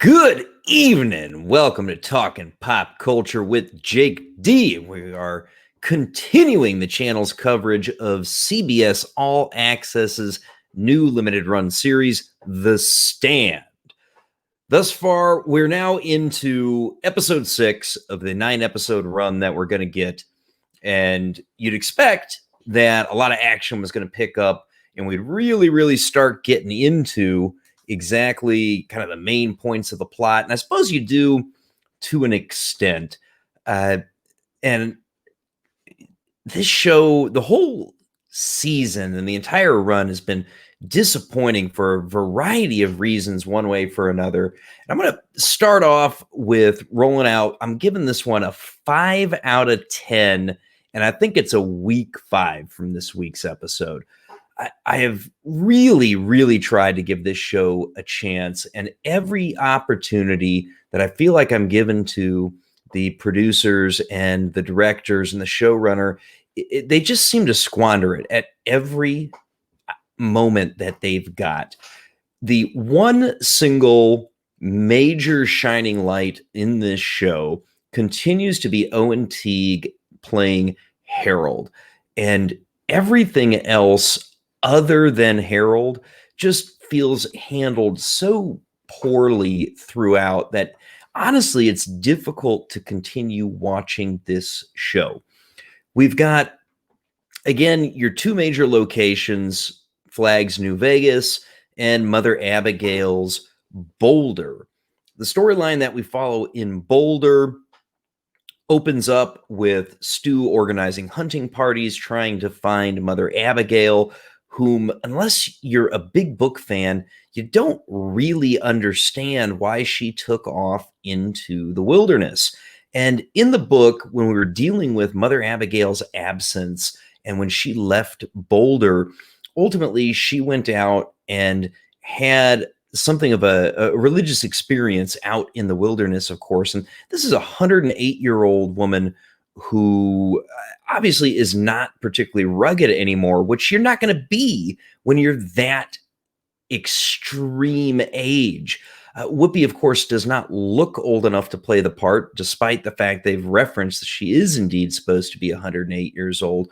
Good evening. Welcome to Talking Pop Culture with Jake D. We are continuing the channel's coverage of CBS All Access's new limited run series, The Stand. Thus far, we're now into episode 6 of the 9-episode run that we're going to get. And you'd expect that a lot of action was going to pick up and we'd really start getting into exactly kind of the main points of the plot. And I suppose you do to an extent. And this show, the whole season and the entire run has been disappointing for a variety of reasons, one way for another. And I'm going to start off with rolling out. I'm giving this one a 5 out of 10. And I think it's a week 5 from this week's episode. I have really tried to give this show a chance, and every opportunity that I feel like I'm given to the producers and the directors and the showrunner, they just seem to squander it at every moment that they've got. The one single major shining light in this show continues to be Owen Teague playing Harold, and everything else other than Harold just feels handled so poorly throughout that honestly, it's difficult to continue watching this show. We've got, again, your two major locations, Flag's New Vegas and Mother Abigail's Boulder. The storyline that we follow in Boulder opens up with Stu organizing hunting parties, trying to find Mother Abigail, whom, unless you're a big book fan, you don't really understand why she took off into the wilderness. And in the book, when we were dealing with Mother Abigail's absence and when she left Boulder, ultimately she went out and had something of a religious experience out in the wilderness, of course. And this is a 108-year-old woman who obviously is not particularly rugged anymore, which you're not going to be when you're that extreme age. Whoopi, of course, does not look old enough to play the part, despite the fact they've referenced that she is indeed supposed to be 108 years old.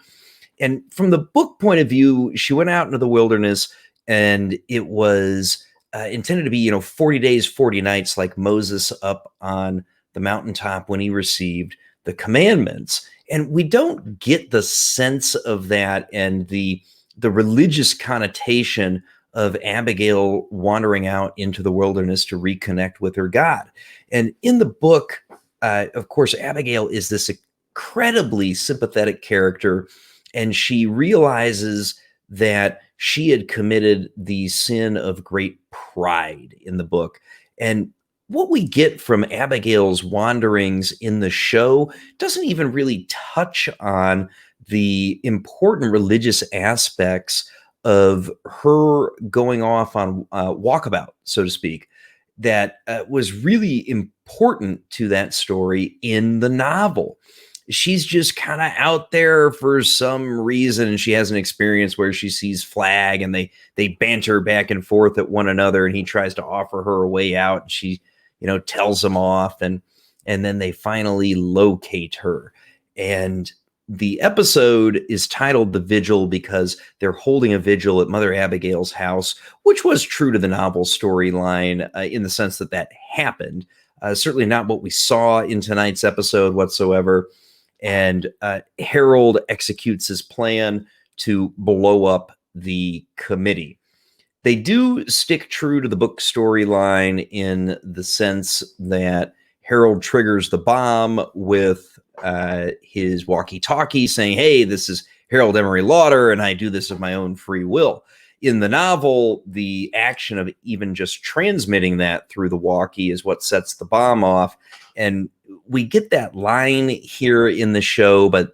And from the book point of view, she went out into the wilderness, and it was intended to be, 40 days, 40 nights, like Moses up on the mountaintop when he received the commandments. And we don't get the sense of that and the religious connotation of Abigail wandering out into the wilderness to reconnect with her God. And in the book, of course, Abigail is this incredibly sympathetic character, and she realizes that she had committed the sin of great pride in the book. And what we get from Abigail's wanderings in the show doesn't even really touch on the important religious aspects of her going off on walkabout, so to speak, that was really important to that story in the novel. She's just kind of out there for some reason, and she has an experience where she sees Flag, and they banter back and forth at one another, and he tries to offer her a way out, and she tells him off, and then they finally locate her. And the episode is titled The Vigil because they're holding a vigil at Mother Abigail's house, which was true to the novel storyline in the sense that happened. Certainly not what we saw in tonight's episode whatsoever. And Harold executes his plan to blow up the committee. They do stick true to the book storyline in the sense that Harold triggers the bomb with his walkie-talkie saying, hey, this is Harold Emery Lauder, and I do this of my own free will. In the novel, the action of even just transmitting that through the walkie is what sets the bomb off. And we get that line here in the show, but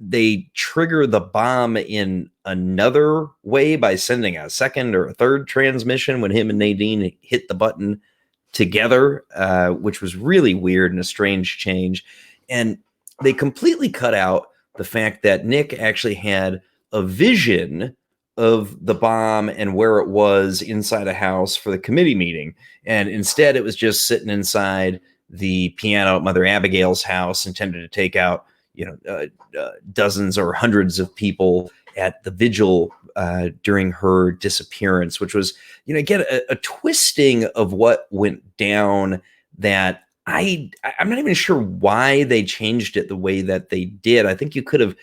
they trigger the bomb in another way by sending a second or a third transmission when him and Nadine hit the button together, which was really weird and a strange change. And they completely cut out the fact that Nick actually had a vision of the bomb and where it was inside a house for the committee meeting. And instead, it was just sitting inside the piano at Mother Abigail's house, intended to take out, dozens or hundreds of people at the Vigil during her disappearance, which was, again, a twisting of what went down that I'm not even sure why they changed it the way that they did. I think you could have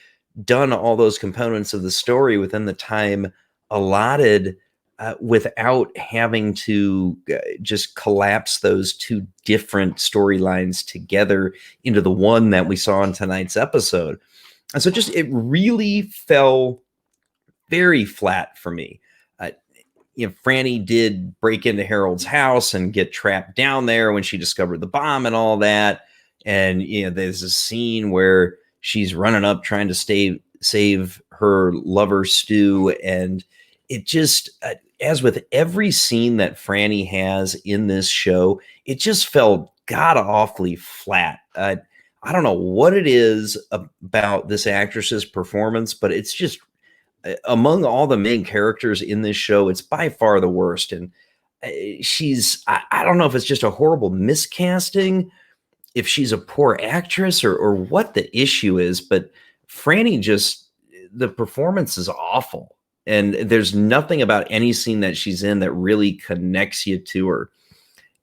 done all those components of the story within the time allotted without having to just collapse those two different storylines together into the one that we saw in tonight's episode. And so it really fell very flat for me. Franny did break into Harold's house and get trapped down there when she discovered the bomb and all that. And, there's a scene where she's running up trying to save her lover, Stu. And it just, as with every scene that Franny has in this show, it just felt god-awfully flat. I don't know what it is about this actress's performance, but it's just, among all the main characters in this show, it's by far the worst. And I don't know if it's just a horrible miscasting, if she's a poor actress, or what the issue is, but Franny the performance is awful. And there's nothing about any scene that she's in that really connects you to her.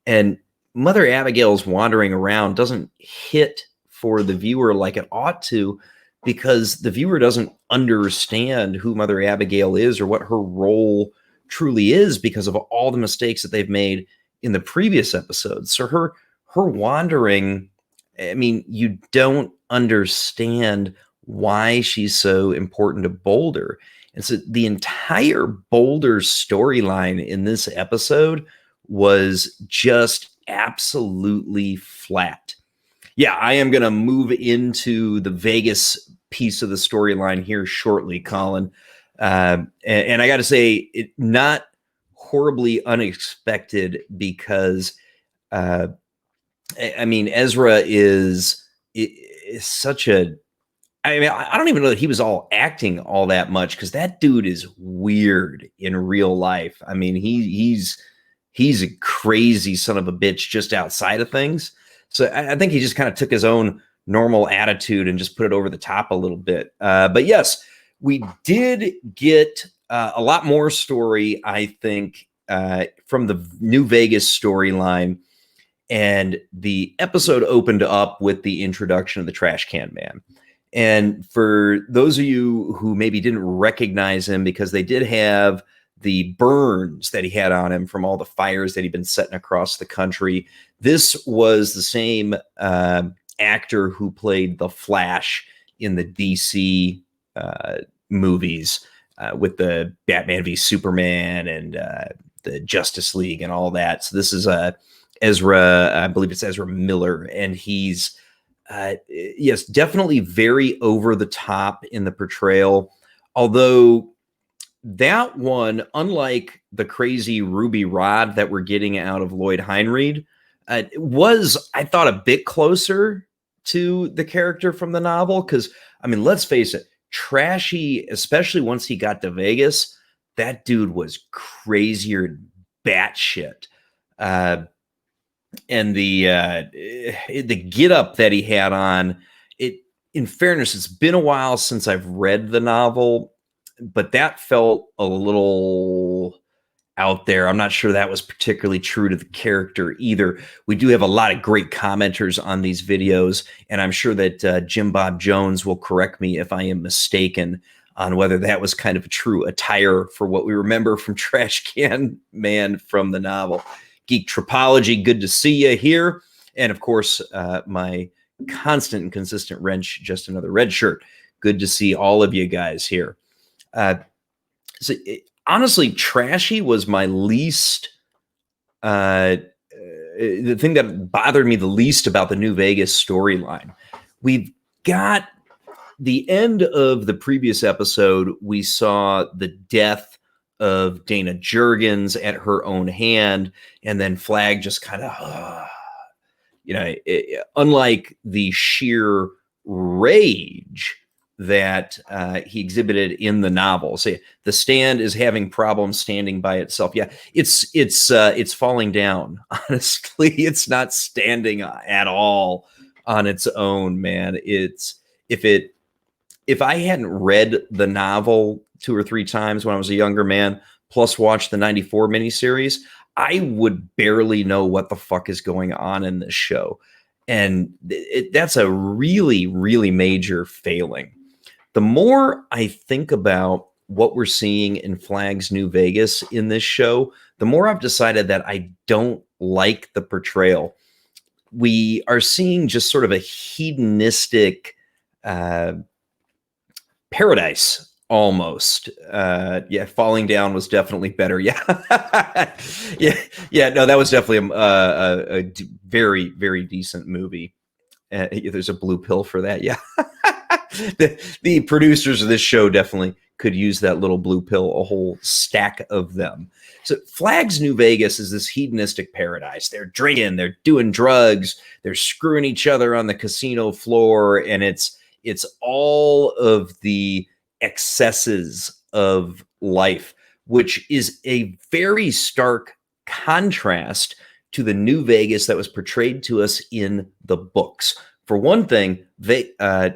And Mother Abigail's wandering around doesn't hit for the viewer like it ought to, because the viewer doesn't understand who Mother Abigail is or what her role truly is because of all the mistakes that they've made in the previous episodes. So her wandering, you don't understand why she's so important to Boulder. And so the entire Boulder storyline in this episode was just absolutely flat. Yeah, I am going to move into the Vegas piece of the storyline here shortly, Colin. And I got to say, it not horribly unexpected, because, Ezra is such a... I don't even know that he was all acting all that much, because that dude is weird in real life. He's a crazy son of a bitch just outside of things. So I think he just kind of took his own normal attitude and just put it over the top a little bit. But yes, we did get a lot more story, I think, from the New Vegas storyline. And the episode opened up with the introduction of the Trashcan Man. And for those of you who maybe didn't recognize him, because they did have the burns that he had on him from all the fires that he'd been setting across the country, this was the same actor who played the Flash in the DC movies with the Batman v Superman and the Justice League and all that. So this is Ezra, I believe it's Ezra Miller, and he's yes, definitely very over the top in the portrayal. Although that one, unlike the crazy Ruby Rod that we're getting out of Lloyd Heinried, was, I thought, a bit closer to the character from the novel. Because, let's face it, Trashy, especially once he got to Vegas, that dude was crazier than batshit. And the get up that he had on, it, in fairness, it's been a while since I've read the novel, but that felt a little out there. I'm not sure that was particularly true to the character either. We do have a lot of great commenters on these videos, and I'm sure that Jim Bob Jones will correct me if I am mistaken on whether that was kind of a true attire for what we remember from Trashcan Man from the novel. Geek Tropology, good to see you here. And of course, my constant and consistent wrench, just another red shirt. Good to see all of you guys here. Honestly, Trashy was my least, the thing that bothered me the least about the New Vegas storyline. We've got the end of the previous episode. We saw the death of Dana Jurgens at her own hand, and then Flag just kind of, unlike the sheer rage that he exhibited in the novel. Say the stand is having problems standing by itself. Yeah, it's falling down. Honestly, it's not standing at all on its own, man. It's if I hadn't read the novel 2 or 3 times when I was a younger man, plus watched the '94 miniseries, I would barely know what the fuck is going on in this show. And that's a really, really major failing. The more I think about what we're seeing in Flag's New Vegas in this show, the more I've decided that I don't like the portrayal. We are seeing just sort of a hedonistic paradise almost. Yeah, falling down was definitely better. Yeah. Yeah, no, that was definitely a very, very decent movie. There's a blue pill for that. Yeah. The producers of this show definitely could use that little blue pill, a whole stack of them. So Flag's New Vegas is this hedonistic paradise. They're drinking, they're doing drugs, they're screwing each other on the casino floor, and it's all of the excesses of life, which is a very stark contrast to the New Vegas that was portrayed to us in the books. For one thing,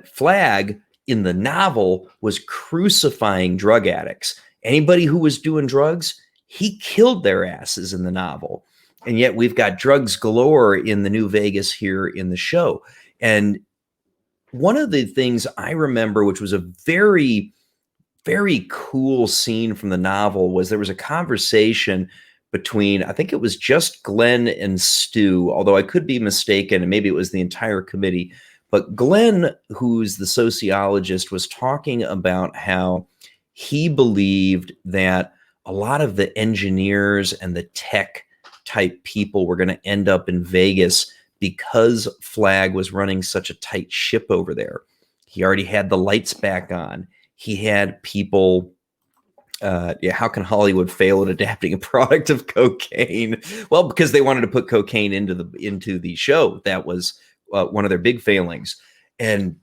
Flag in the novel was crucifying drug addicts. Anybody who was doing drugs, he killed their asses in the novel. And yet we've got drugs galore in the New Vegas here in the show. And one of the things I remember, which was a very, very cool scene from the novel, was there was a conversation between, I think it was just Glenn and Stu, although I could be mistaken, and maybe it was the entire committee. But Glenn, who's the sociologist, was talking about how he believed that a lot of the engineers and the tech type people were going to end up in Vegas because Flag was running such a tight ship over there. He already had the lights back on. He had people. How can Hollywood fail at adapting a product of cocaine? Well, because they wanted to put cocaine into the show. That was one of their big failings. And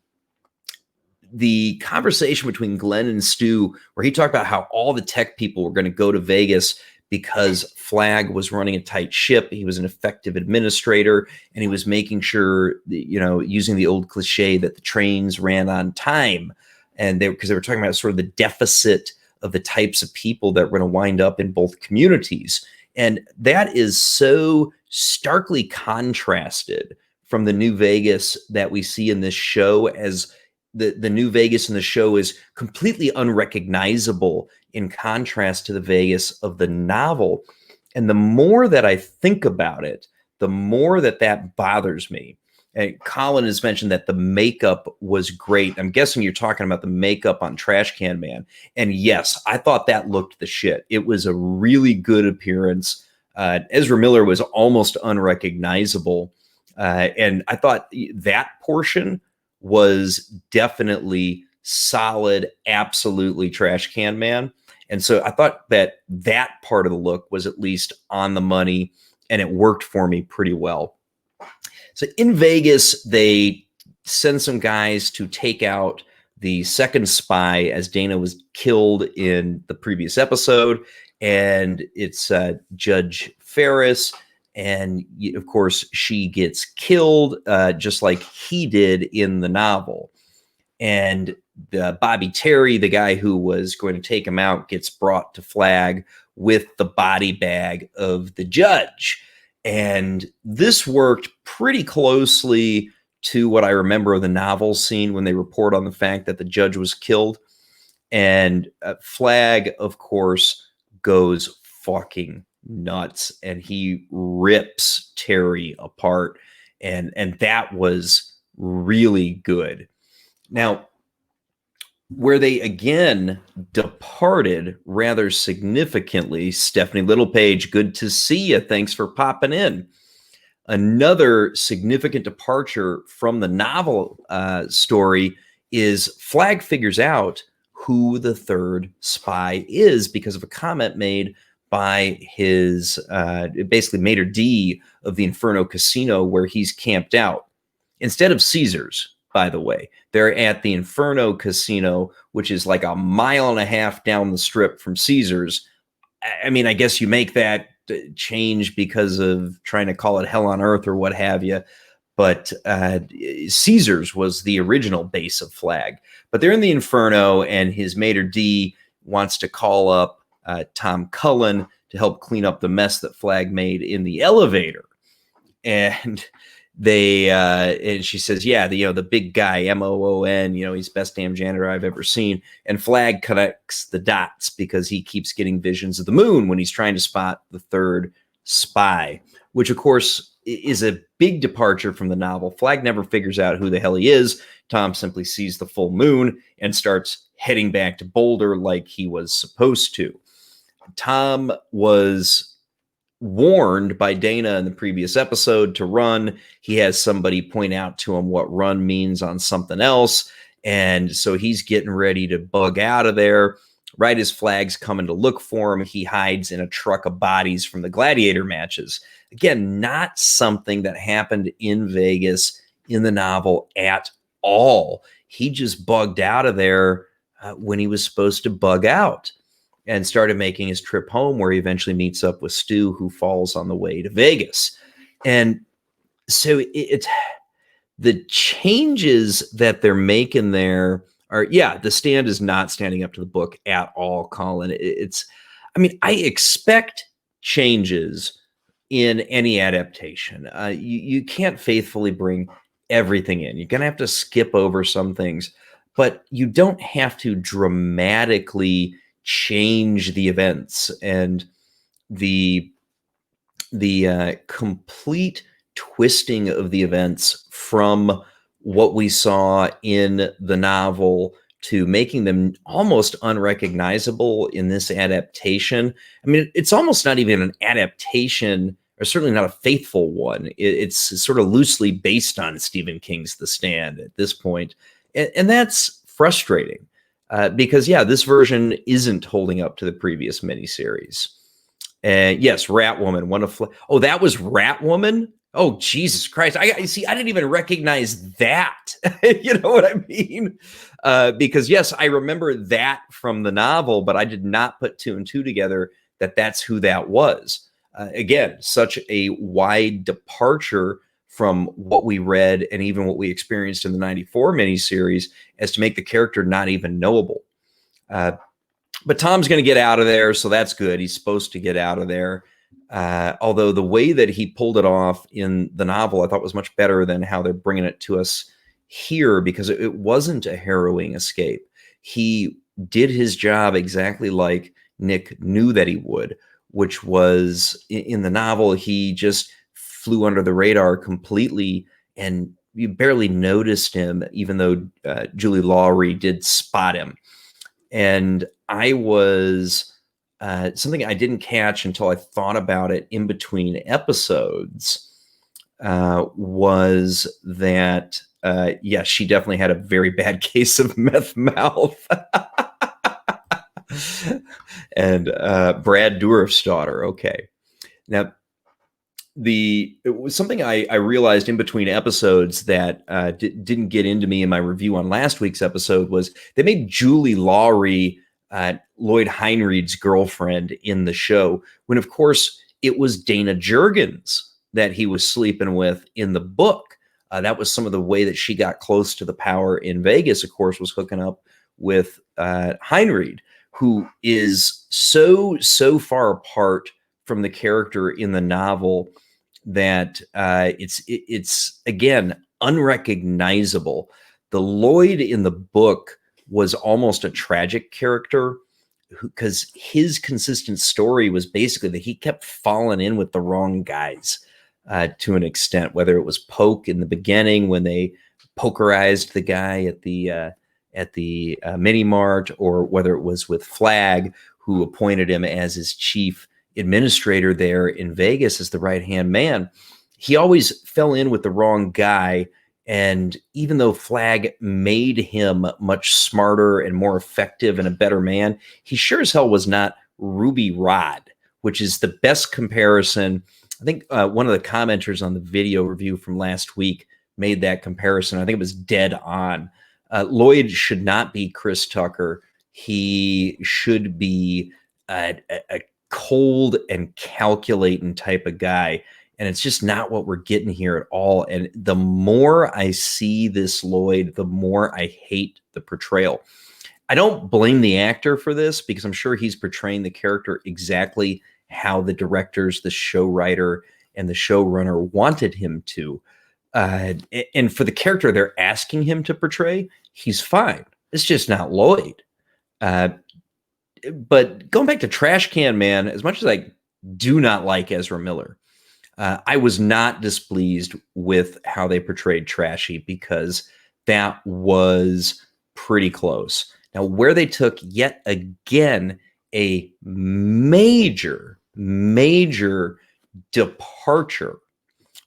the conversation between Glenn and Stu, where he talked about how all the tech people were going to go to Vegas because Flag was running a tight ship. He was an effective administrator, and he was making sure, using the old cliche that the trains ran on time. And because they were talking about sort of the deficit of the types of people that were going to wind up in both communities. And that is so starkly contrasted from the New Vegas that we see in this show, as the New Vegas in the show is completely unrecognizable in contrast to the Vegas of the novel. And the more that I think about it, the more that bothers me. And Colin has mentioned that the makeup was great. I'm guessing you're talking about the makeup on Trashcan Man. And yes, I thought that looked the shit. It was a really good appearance. Ezra Miller was almost unrecognizable. And I thought that portion was definitely solid, absolutely Trashcan Man. And so I thought that part of the look was at least on the money, and it worked for me pretty well. So in Vegas, they send some guys to take out the second spy, as Dana was killed in the previous episode. And it's Judge Ferris. And of course, she gets killed just like he did in the novel. And Bobby Terry, the guy who was going to take him out, gets brought to Flag with the body bag of the judge. And this worked pretty closely to what I remember of the novel scene when they report on the fact that the judge was killed. And Flag, of course, goes fucking nuts, and he rips Terry apart. And that was really good. Now, where they again departed rather significantly, Stephanie Littlepage, good to see you. Thanks for popping in. Another significant departure from the novel story is Flag figures out who the third spy is because of a comment made by his basically Maitre D' of the Inferno Casino, where he's camped out. Instead of Caesar's, by the way. They're at the Inferno Casino, which is like a mile and a half down the strip from Caesars. I mean, I guess you make that change because of trying to call it Hell on Earth or what have you. But Caesars was the original base of Flag. But they're in the Inferno, and his maitre d' wants to call up Tom Cullen to help clean up the mess that Flag made in the elevator. And and she says, yeah, the big guy, Moon, he's best damn janitor I've ever seen. And Flag connects the dots because he keeps getting visions of the moon when he's trying to spot the third spy, which of course is a big departure from the novel. Flag never figures out who the hell he is. Tom simply sees the full moon and starts heading back to Boulder like he was supposed to. Tom was warned by Dana in the previous episode to run. He has somebody point out to him what run means on something else. And so he's getting ready to bug out of there. Right as Flag's coming to look for him, he hides in a truck of bodies from the gladiator matches. Again, not something that happened in Vegas in the novel at all. He just bugged out of there when he was supposed to bug out, and started making his trip home, where he eventually meets up with Stu, who falls on the way to Vegas. And so the changes that they're making there are, The Stand is not standing up to the book at all, Colin. I expect changes in any adaptation. You can't faithfully bring everything in. You're going to have to skip over some things, but you don't have to dramatically change the events. And the complete twisting of the events from what we saw in the novel to making them almost unrecognizable in this adaptation. I mean, it's almost not even an adaptation, or certainly not a faithful one. It's sort of loosely based on Stephen King's The Stand at this point. And that's frustrating. Because, this version isn't holding up to the previous miniseries. And yes, Ratwoman. that was Ratwoman? Oh, Jesus Christ. I didn't even recognize that. You know what I mean? Because, yes, I remember that from the novel, but I did not put two and two together that that's who that was. Again, such a wide departure from what we read and even what we experienced in the 94 miniseries as to make the character not even knowable. But Tom's going to get out of there, so that's good. He's supposed to get out of there. Although the way that he pulled it off in the novel, I thought was much better than how they're bringing it to us here, because it wasn't a harrowing escape. He did his job exactly like Nick knew that he would, which was in the novel, he just flew under the radar completely, and you barely noticed him, even though Julie Lawry did spot him. And I was something I didn't catch until I thought about it in between episodes was that, she definitely had a very bad case of meth mouth. And Brad Dourif's daughter. Okay. Now, it was something I realized in between episodes that didn't get into me in my review on last week's episode was they made Julie Lawry Lloyd Heinried's girlfriend in the show, when of course it was Dana Jurgens that he was sleeping with in the book. That was some of the way that she got close to the power in Vegas, of course, was hooking up with Heinried, who is so far apart from the character in the novel that it's again unrecognizable. The Lloyd in the book was almost a tragic character because his consistent story was basically that he kept falling in with the wrong guys to an extent, whether it was Polk in the beginning when they pokerized the guy at the mini mart, or whether it was with Flag, who appointed him as his chief administrator there in Vegas as the right-hand man. He always fell in with the wrong guy. And even though Flag made him much smarter and more effective and a better man, he sure as hell was not Ruby Rod, which is the best comparison. I think one of the commenters on the video review from last week made that comparison. I think it was dead on. Lloyd should not be Chris Tucker. He should be a cold and calculating type of guy. And it's just not what we're getting here at all. And the more I see this Lloyd, the more I hate the portrayal. I don't blame the actor for this because I'm sure he's portraying the character exactly how the directors, the show writer, and the showrunner wanted him to. And for the character they're asking him to portray, he's fine. It's just not Lloyd. But going back to Trashcan Man, as much as I do not like Ezra Miller, I was not displeased with how they portrayed Trashy because that was pretty close. Now, where they took yet again a major departure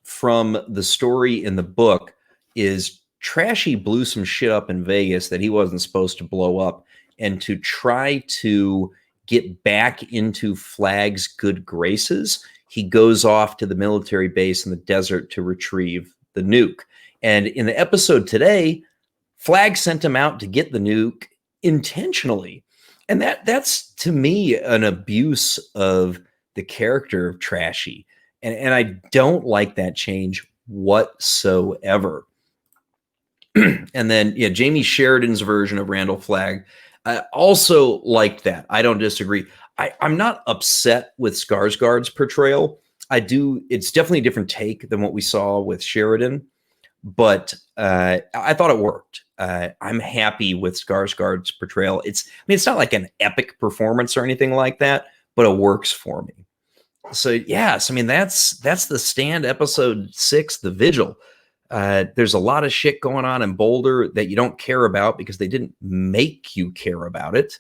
from the story in the book is Trashy blew some shit up in Vegas that he wasn't supposed to blow up, and to try to get back into Flag's good graces, he goes off to the military base in the desert to retrieve the nuke. And in the episode today, Flag sent him out to get the nuke intentionally. And that's to me an abuse of the character of Trashy. And I don't like that change whatsoever. And then, yeah, Jamie Sheridan's version of Randall Flagg, I also liked that. I don't disagree. I'm not upset with Skarsgård's portrayal. It's definitely a different take than what we saw with Sheridan, but I thought it worked. I'm happy with Skarsgård's portrayal. It's not like an epic performance or anything like that, but it works for me. So yes, that's the Stand episode 6, The Vigil. There's a lot of shit going on in Boulder that you don't care about because they didn't make you care about it.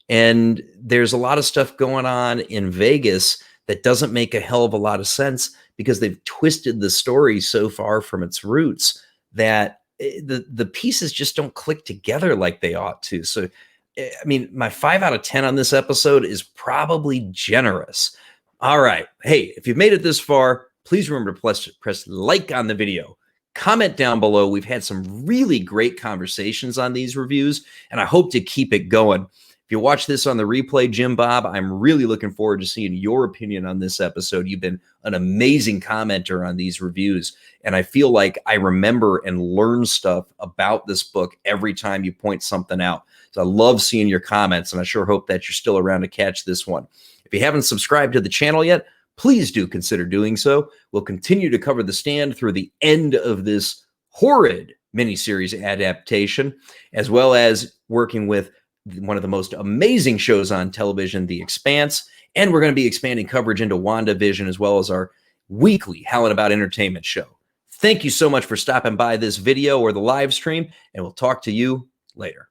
And there's a lot of stuff going on in Vegas that doesn't make a hell of a lot of sense because they've twisted the story so far from its roots that the pieces just don't click together like they ought to. So, my 5 out of 10 on this episode is probably generous. All right. Hey, if you've made it this far, please remember to press like on the video. Comment down below. We've had some really great conversations on these reviews, and I hope to keep it going. If you watch this on the replay, Jim Bob, I'm really looking forward to seeing your opinion on this episode. You've been an amazing commenter on these reviews, and I feel like I remember and learn stuff about this book every time you point something out. So I love seeing your comments, and I sure hope that you're still around to catch this one. If you haven't subscribed to the channel yet, please do consider doing so. We'll continue to cover The Stand through the end of this horrid miniseries adaptation, as well as working with one of the most amazing shows on television, The Expanse. And we're going to be expanding coverage into WandaVision, as well as our weekly Howlin' About Entertainment show. Thank you so much for stopping by this video or the live stream, and we'll talk to you later.